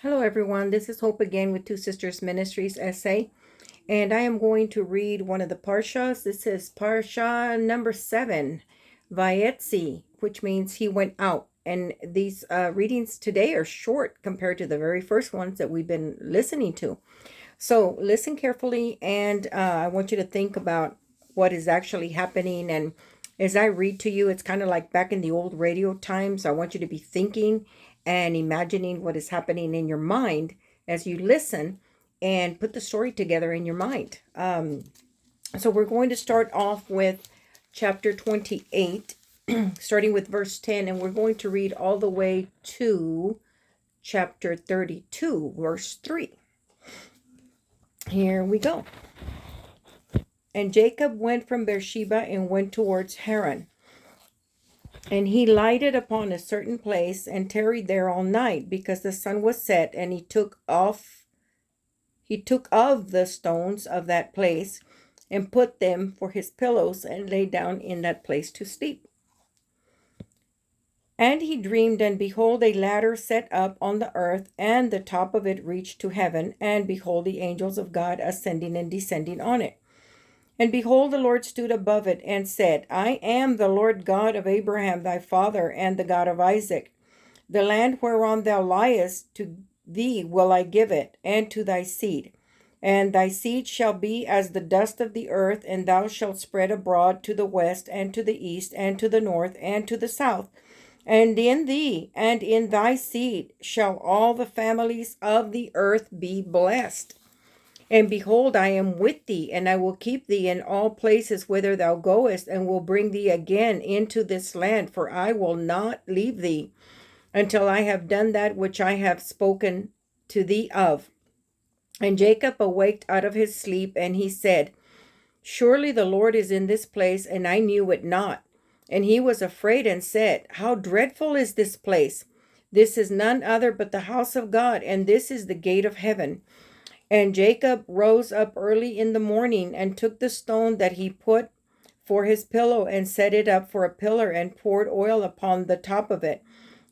Hello, everyone. This is Hope again with Two Sisters Ministries essay, and I am going to read one of the Parshas. This is Parsha number 7, Vayetze, which means he went out. And these readings today are short compared to the very first ones that we've been listening to. So listen carefully, and I want you to think about what is actually happening. And as I read to you, it's kind of like back in the old radio times. I want you to be thinking and imagining what is happening in your mind as you listen and put the story together in your mind. So we're going to start off with chapter 28, starting with verse 10, and we're going to read all the way to chapter 32, verse 3. Here we go. And Jacob went from Beersheba and went towards Haran. And he lighted upon a certain place and tarried there all night, because the sun was set, and he took of the stones of that place and put them for his pillows and lay down in that place to sleep. And he dreamed, and behold, a ladder set up on the earth, and the top of it reached to heaven, and behold, the angels of God ascending and descending on it. And behold, the Lord stood above it and said, I am the Lord God of Abraham thy father, and the God of Isaac. The land whereon thou liest, to thee will I give it, and to thy seed. And thy seed shall be as the dust of the earth, and thou shalt spread abroad to the west, and to the east, and to the north, and to the south. And in thee and in thy seed shall all the families of the earth be blessed. And behold, I am with thee, and I will keep thee in all places whither thou goest, and will bring thee again into this land, for I will not leave thee until I have done that which I have spoken to thee of. And Jacob awaked out of his sleep, and he said, Surely the Lord is in this place, and I knew it not. And he was afraid and said, How dreadful is this place! This is none other but the house of God, and this is the gate of heaven. And Jacob rose up early in the morning, and took the stone that he put for his pillow, and set it up for a pillar, and poured oil upon the top of it.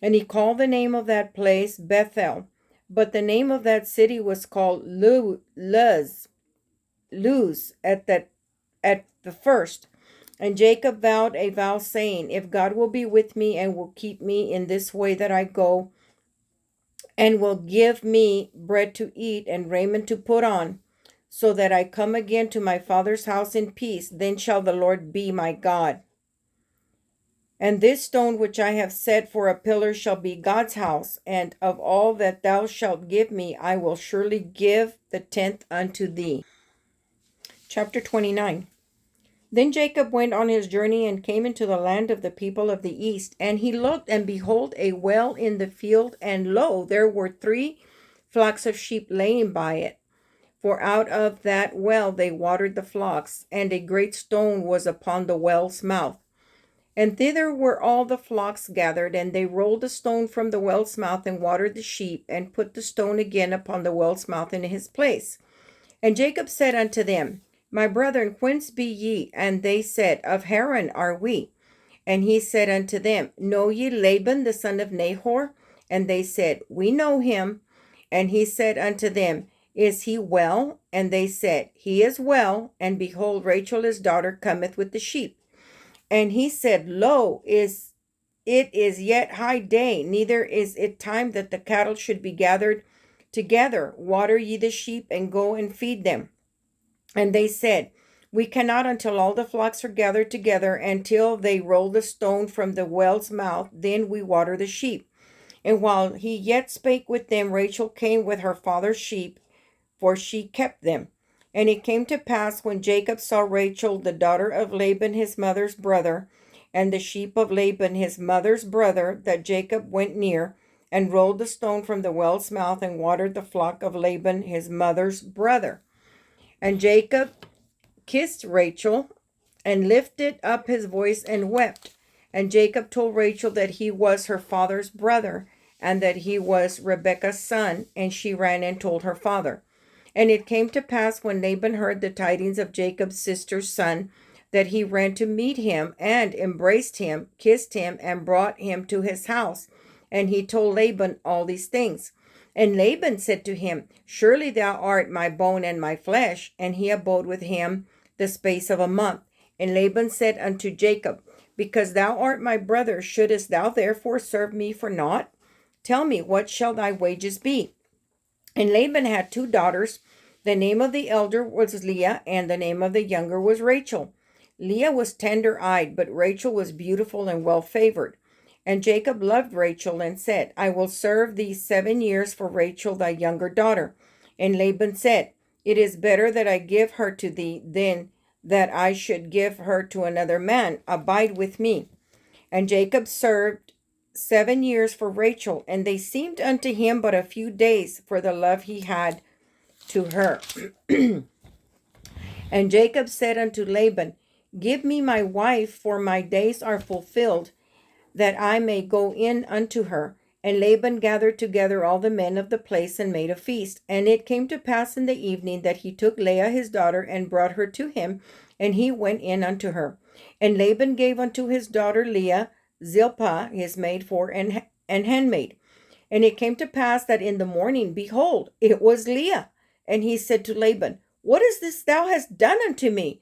And he called the name of that place Bethel. But the name of that city was called Luz at the first. And Jacob vowed a vow, saying, If God will be with me, and will keep me in this way that I go, and will give me bread to eat and raiment to put on, so that I come again to my father's house in peace, then shall the Lord be my God. And this stone which I have set for a pillar shall be God's house, and of all that thou shalt give me, I will surely give the tenth unto thee. Chapter 29. Then Jacob went on his journey and came into the land of the people of the east. And he looked, and behold, a well in the field, and lo, there were 3 flocks of sheep laying by it. For out of that well they watered the flocks, and a great stone was upon the well's mouth. And thither were all the flocks gathered, and they rolled the stone from the well's mouth, and watered the sheep, and put the stone again upon the well's mouth in his place. And Jacob said unto them, My brethren, whence be ye? And they said, Of Haran are we. And he said unto them, Know ye Laban the son of Nahor? And they said, We know him. And he said unto them, Is he well? And they said, He is well. And behold, Rachel his daughter cometh with the sheep. And he said, Lo, it is yet high day, neither is it time that the cattle should be gathered together. Water ye the sheep, and go and feed them. And they said, We cannot until all the flocks are gathered together, until they roll the stone from the well's mouth, then we water the sheep. And while he yet spake with them, Rachel came with her father's sheep, for she kept them. And it came to pass, when Jacob saw Rachel, the daughter of Laban his mother's brother, and the sheep of Laban his mother's brother, that Jacob went near, and rolled the stone from the well's mouth, and watered the flock of Laban his mother's brother. And Jacob kissed Rachel, and lifted up his voice, and wept. And Jacob told Rachel that he was her father's brother, and that he was Rebekah's son, and she ran and told her father. And it came to pass, when Laban heard the tidings of Jacob's sister's son, that he ran to meet him, and embraced him, kissed him, and brought him to his house. And he told Laban all these things. And Laban said to him, Surely thou art my bone and my flesh. And he abode with him the space of a month. And Laban said unto Jacob, Because thou art my brother, shouldest thou therefore serve me for naught? Tell me, what shall thy wages be? And Laban had 2 daughters. The name of the elder was Leah, and the name of the younger was Rachel. Leah was tender-eyed, but Rachel was beautiful and well-favored. And Jacob loved Rachel and said, I will serve thee 7 years for Rachel thy younger daughter. And Laban said, It is better that I give her to thee than that I should give her to another man. Abide with me. And Jacob served 7 years for Rachel, and they seemed unto him but a few days for the love he had to her. And Jacob said unto Laban, Give me my wife, for my days are fulfilled, that I may go in unto her. And Laban gathered together all the men of the place and made a feast. And it came to pass in the evening that he took Leah his daughter and brought her to him, and he went in unto her. And Laban gave unto his daughter Leah Zilpah his maid for an handmaid. And it came to pass that in the morning, behold, it was Leah. And he said to Laban, What is this thou hast done unto me?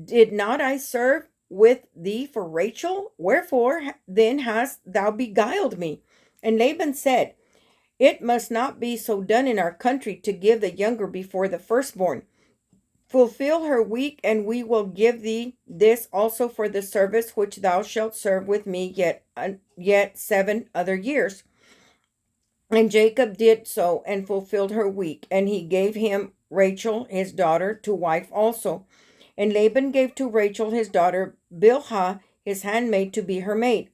Did not I serve with thee for Rachel? Wherefore then hast thou beguiled me? And Laban said, It must not be so done in our country to give the younger before the firstborn. Fulfill her week, and we will give thee this also for the service which thou shalt serve with me yet 7 other years. And Jacob did so, and fulfilled her week, and he gave him Rachel his daughter to wife also. And Laban gave to Rachel his daughter Bilhah his handmaid to be her maid.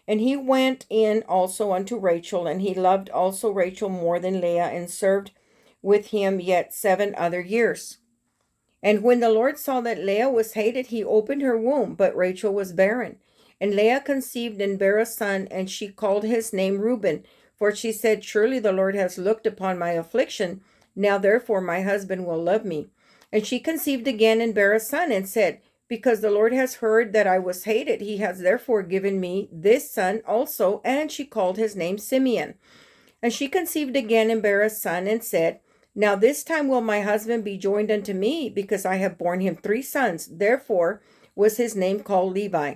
And he went in also unto Rachel, and he loved also Rachel more than Leah, and served with him yet 7 other years. And when the Lord saw that Leah was hated, he opened her womb, but Rachel was barren. And Leah conceived and bare a son, and she called his name Reuben, for she said, Surely the Lord has looked upon my affliction. Now therefore my husband will love me. And she conceived again and bare a son, and said, Because the Lord has heard that I was hated, he has therefore given me this son also. And she called his name Simeon. And she conceived again and bare a son, and said, Now this time will my husband be joined unto me, because I have borne him 3 sons. Therefore was his name called Levi.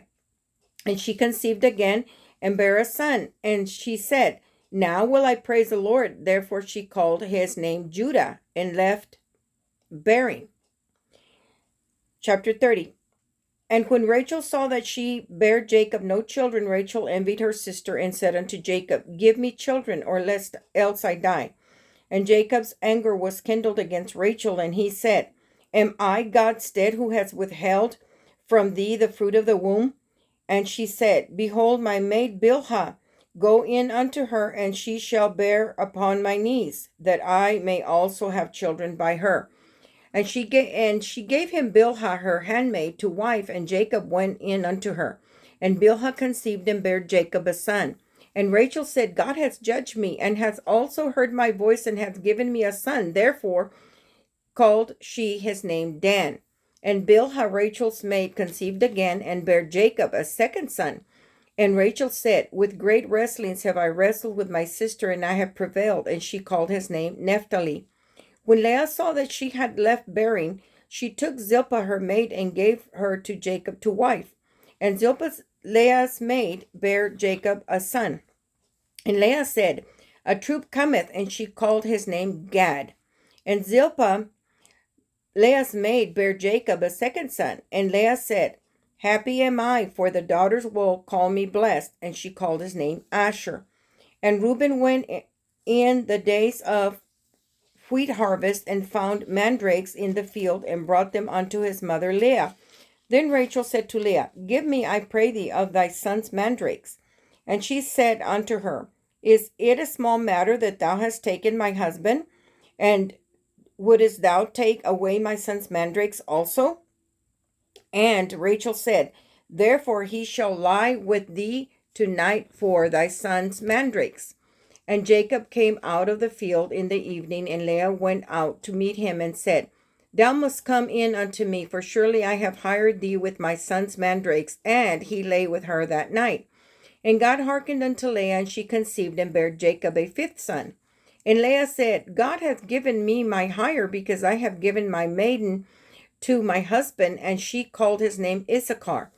And she conceived again and bare a son. And she said, Now will I praise the Lord. Therefore she called his name Judah, and left bearing. Chapter 30. And when Rachel saw that she bare Jacob no children, Rachel envied her sister, and said unto Jacob, Give me children, or else I die. And Jacob's anger was kindled against Rachel, and he said, Am I God's stead, who has withheld from thee the fruit of the womb? And she said, Behold, my maid Bilhah, go in unto her, and she shall bear upon my knees, that I may also have children by her. And she gave him Bilhah her handmaid to wife, and Jacob went in unto her. And Bilhah conceived and bare Jacob a son. And Rachel said, God hath judged me, and hath also heard my voice, and hath given me a son. Therefore called she his name Dan. And Bilhah Rachel's maid conceived again, and bare Jacob a second son. And Rachel said, With great wrestlings have I wrestled with my sister, and I have prevailed. And she called his name Naphtali. When Leah saw that she had left bearing, she took Zilpah her maid, and gave her to Jacob to wife. And Leah's maid bare Jacob a son. And Leah said, A troop cometh, and she called his name Gad. And Zilpah, Leah's maid, bare Jacob a second son. And Leah said, Happy am I, for the daughters will call me blessed. And she called his name Asher. And Reuben went in the days of wheat harvest, and found mandrakes in the field, and brought them unto his mother Leah. Then Rachel said to Leah, Give me, I pray thee, of thy son's mandrakes. And she said unto her, Is it a small matter that thou hast taken my husband? And wouldest thou take away my son's mandrakes also? And Rachel said, Therefore he shall lie with thee tonight for thy son's mandrakes. And Jacob came out of the field in the evening, and Leah went out to meet him, and said, Thou must come in unto me, for surely I have hired thee with my son's mandrakes. And he lay with her that night. And God hearkened unto Leah, and she conceived and bare Jacob a 5th son. And Leah said, God hath given me my hire, because I have given my maiden to my husband. And she called his name Issachar.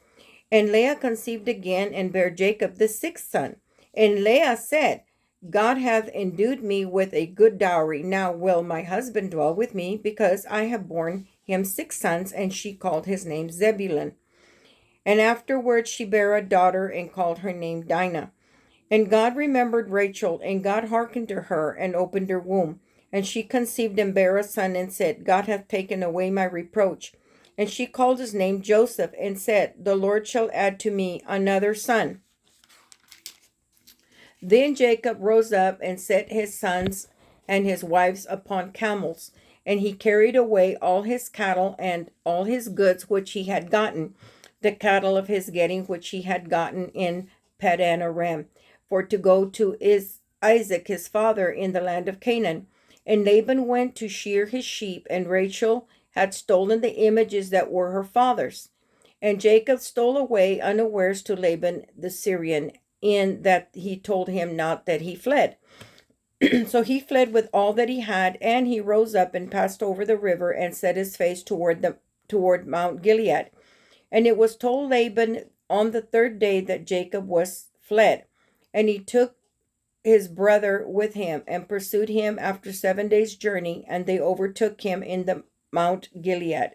And Leah conceived again, and bare Jacob the sixth son. And Leah said, God hath endued me with a good dowry. Now will my husband dwell with me, because I have borne him 6 sons. And she called his name Zebulun. And afterward she bare a daughter, and called her name Dinah. And God remembered Rachel, and God hearkened to her, and opened her womb. And she conceived and bare a son, and said, God hath taken away my reproach. And she called his name Joseph, and said, The Lord shall add to me another son. Then Jacob rose up, and set his sons and his wives upon camels. And he carried away all his cattle and all his goods which he had gotten, the cattle of his getting which he had gotten in Paddan Aram, for to go to Isaac his father in the land of Canaan. And Laban went to shear his sheep, and Rachel had stolen the images that were her father's. And Jacob stole away unawares to Laban the Syrian, in that he told him not that he fled. So he fled with all that he had, and he rose up and passed over the river, and set his face toward Mount Gilead. And it was told Laban on the 3rd day that Jacob was fled. And he took his brother with him, and pursued him after 7 days' journey, and they overtook him in the Mount Gilead.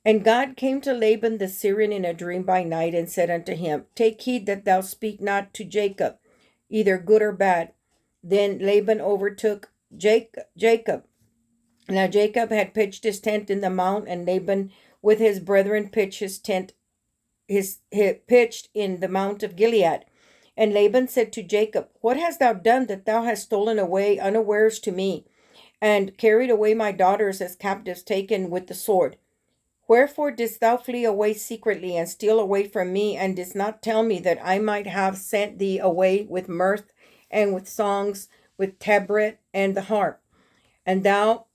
And God came to Laban the Syrian in a dream by night, and said unto him, Take heed that thou speak not to Jacob, either good or bad. Then Laban overtook Jacob. Now Jacob had pitched his tent in the mount, and Laban with his brethren pitched his tent pitched in the mount of Gilead. And Laban said to Jacob, What hast thou done, that thou hast stolen away unawares to me, and carried away my daughters as captives taken with the sword? Wherefore didst thou flee away secretly, and steal away from me, and didst not tell me, that I might have sent thee away with mirth, and with songs, with tabret and the harp? And thou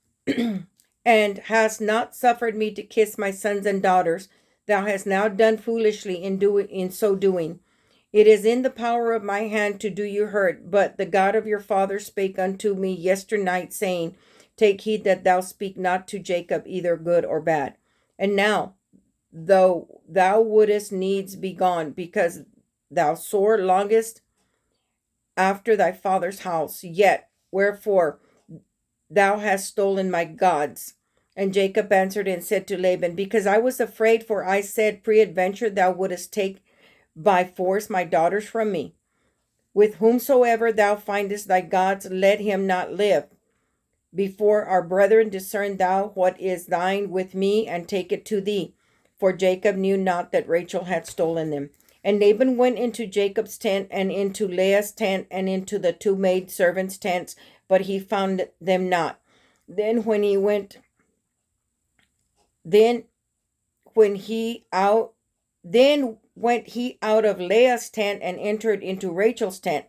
and hast not suffered me to kiss my sons and daughters. Thou hast now done foolishly in so doing. It is in the power of my hand to do you hurt, but the God of your father spake unto me yesternight, saying, Take heed that thou speak not to Jacob either good or bad. And now, though thou wouldest needs be gone, because thou sore longest after thy father's house, yet wherefore thou hast stolen my gods. And Jacob answered and said to Laban, Because I was afraid, for I said, Peradventure thou wouldest take by force my daughters from me. With whomsoever thou findest thy gods, let him not live. Before our brethren discern thou what is thine with me, and take it to thee. For Jacob knew not that Rachel had stolen them. And Laban went into Jacob's tent, and into Leah's tent, and into the 2 maidservants' tents, but he found them not. Then went he out of Leah's tent, and entered into Rachel's tent.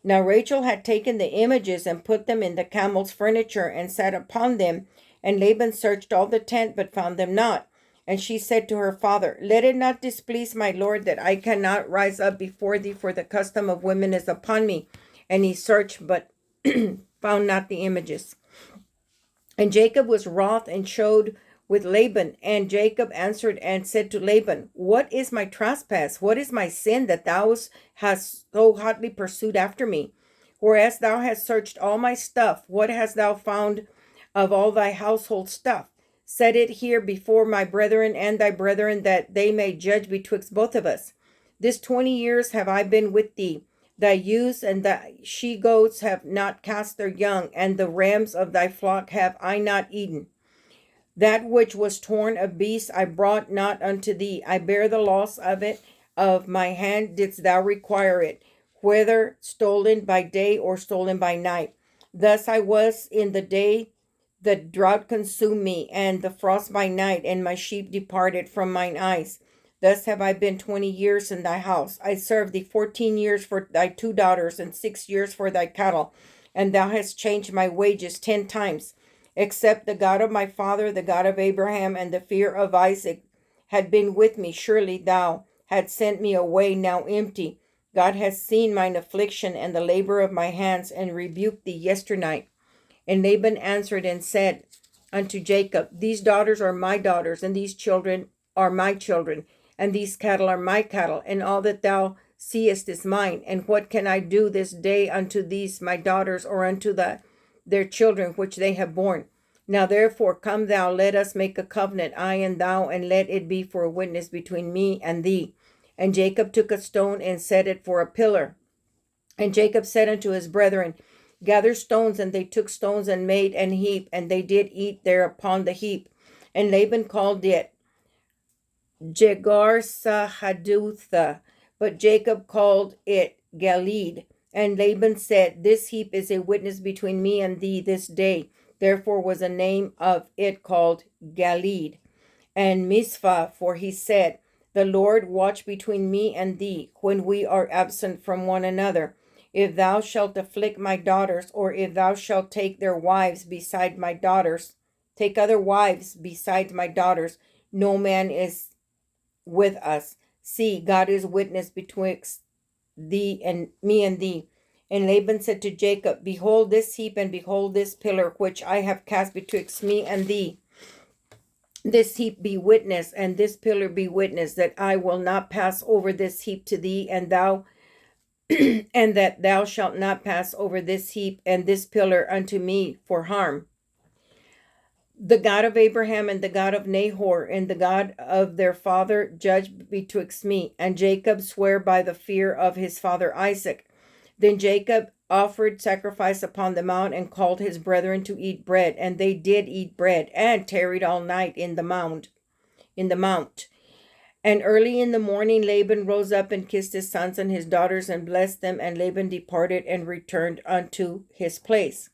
Now Rachel had taken the images, and put them in the camel's furniture, and sat upon them. And Laban searched all the tent, but found them not. And she said to her father, Let it not displease my lord, that I cannot rise up before thee, for the custom of women is upon me. And he searched, but found not the images. And Jacob was wroth, and showed with Laban. And Jacob answered and said to Laban, What is my trespass? What is my sin, that thou hast so hotly pursued after me? Whereas thou hast searched all my stuff, what hast thou found of all thy household stuff? Set it here before my brethren and thy brethren, that they may judge betwixt both of us. This 20 years have I been with thee. Thy ewes and thy she-goats have not cast their young, and the rams of thy flock have I not eaten. That which was torn of beasts I brought not unto thee. I bear the loss of it. Of my hand didst thou require it, whether stolen by day or stolen by night. Thus I was in the day the drought consumed me, and the frost by night, and my sheep departed from mine eyes. Thus have I been 20 years in thy house. I served thee 14 years for thy 2 daughters, and 6 years for thy cattle. And thou hast changed my wages 10 times. Except the God of my father, the God of Abraham, and the fear of Isaac had been with me, surely thou hadst sent me away now empty. God has seen mine affliction and the labor of my hands, and rebuked thee yesternight. And Laban answered and said unto Jacob, These daughters are my daughters, and these children are my children, and these cattle are my cattle, and all that thou seest is mine. And what can I do this day unto these my daughters, or unto their children which they have borne? Now therefore come thou, let us make a covenant, I and thou, and let it be for a witness between me and thee. And Jacob took a stone and set it for a pillar. And Jacob said unto his brethren, Gather stones. And they took stones and made an heap, and they did eat there upon the heap. And Laban called it Jegar-sahadutha, but Jacob called it Galeed. And Laban said, This heap is a witness between me and thee this day. Therefore was the name of it called Galeed. And Mizpah, for he said, The Lord watch between me and thee, when we are absent from one another. If thou shalt afflict my daughters, or if thou shalt take their wives beside my daughters, take other wives besides my daughters, no man is with us. See, God is witness betwixt thee and me and thee. And Laban said to Jacob, Behold this heap, and behold this pillar, which I have cast betwixt me and thee. This heap be witness, and this pillar be witness, that I will not pass over this heap to thee, and thou and that thou shalt not pass over this heap and this pillar unto me for harm. The God of Abraham and the God of Nahor and the God of their father judge betwixt me. And Jacob sware by the fear of his father Isaac. Then Jacob offered sacrifice upon the mount, and called his brethren to eat bread. And they did eat bread, and tarried all night in the mount. And early in the morning Laban rose up and kissed his sons and his daughters, and blessed them. And Laban departed and returned unto his place.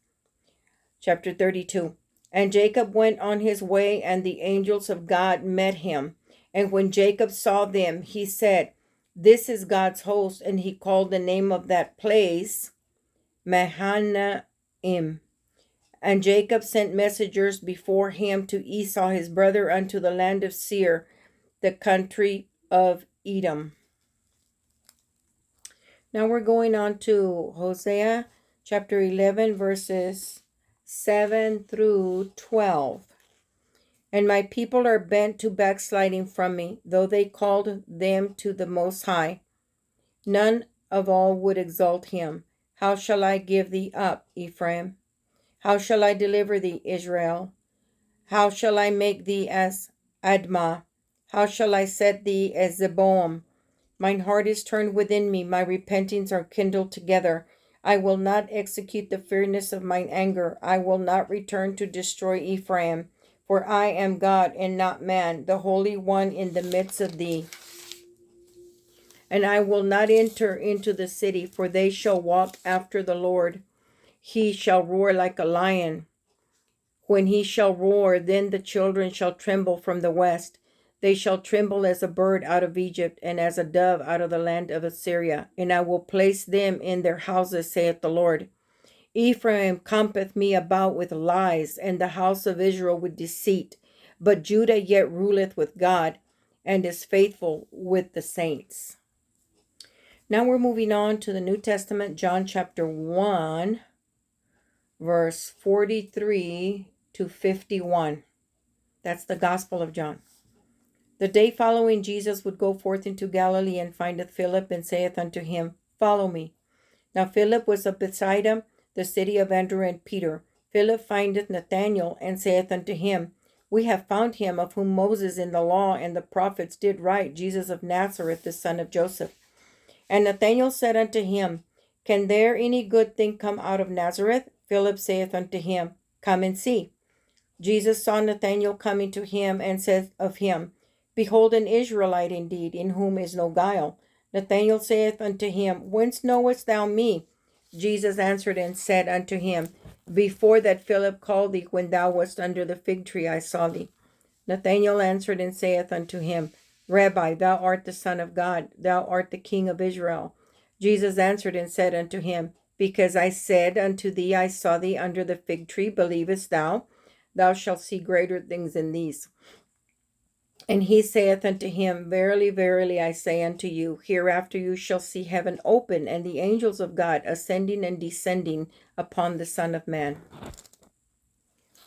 Chapter 32. And Jacob went on his way, and the angels of God met him. And when Jacob saw them, he said, This is God's host. And he called the name of that place Mahanaim. And Jacob sent messengers before him to Esau his brother unto the land of Seir, the country of Edom. Now we're going on to Hosea chapter 11, verses 7 through 12. And my people are bent to backsliding from me, though they called them to the Most High. None of all would exalt him. How shall I give thee up, Ephraim? How shall I deliver thee, Israel? How shall I make thee as Admah? How shall I set thee as Zeboam? Mine heart is turned within me, my repentings are kindled together. I will not execute the fierceness of mine anger. I will not return to destroy Ephraim. For I am God and not man, the Holy One in the midst of thee. And I will not enter into the city, for they shall walk after the Lord. He shall roar like a lion. When he shall roar, then the children shall tremble from the west. They shall tremble as a bird out of Egypt, and as a dove out of the land of Assyria. And I will place them in their houses, saith the Lord. Ephraim compasseth me about with lies, and the house of Israel with deceit. But Judah yet ruleth with God, and is faithful with the saints. Now we're moving on to the New Testament, John chapter 1, verse 43 to 51. That's the Gospel of John. The day following, Jesus would go forth into Galilee, and findeth Philip, and saith unto him, Follow me. Now Philip was of Bethsaida, the city of Andrew and Peter. Philip findeth Nathanael, and saith unto him, We have found him of whom Moses in the law and the prophets did write, Jesus of Nazareth, the son of Joseph. And Nathanael said unto him, Can there any good thing come out of Nazareth? Philip saith unto him, Come and see. Jesus saw Nathanael coming to him, and said of him, Behold an Israelite indeed, in whom is no guile. Nathanael saith unto him, Whence knowest thou me? Jesus answered and said unto him, Before that Philip called thee, when thou wast under the fig tree, I saw thee. Nathanael answered and saith unto him, Rabbi, thou art the Son of God, thou art the King of Israel. Jesus answered and said unto him, Because I said unto thee, I saw thee under the fig tree, believest thou? Thou shalt see greater things than these. And he saith unto him, Verily, verily, I say unto you, hereafter you shall see heaven open, and the angels of God ascending and descending upon the Son of Man.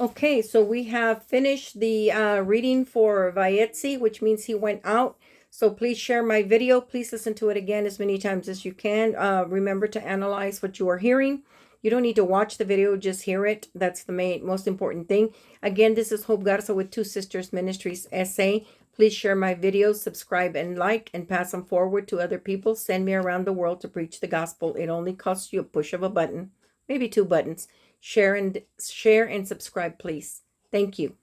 Okay, so we have finished the reading for Vayetze, which means he went out. So please share my video. Please listen to it again as many times as you can. Remember to analyze what you are hearing. You don't need to watch the video, just hear it. That's the most important thing. Again, this is Hope Garza with Two Sisters Ministries SA. Please share my videos, subscribe and like, and pass them forward to other people. Send me around the world to preach the gospel. It only costs you a push of a button, maybe 2 buttons. Share and subscribe, please. Thank you.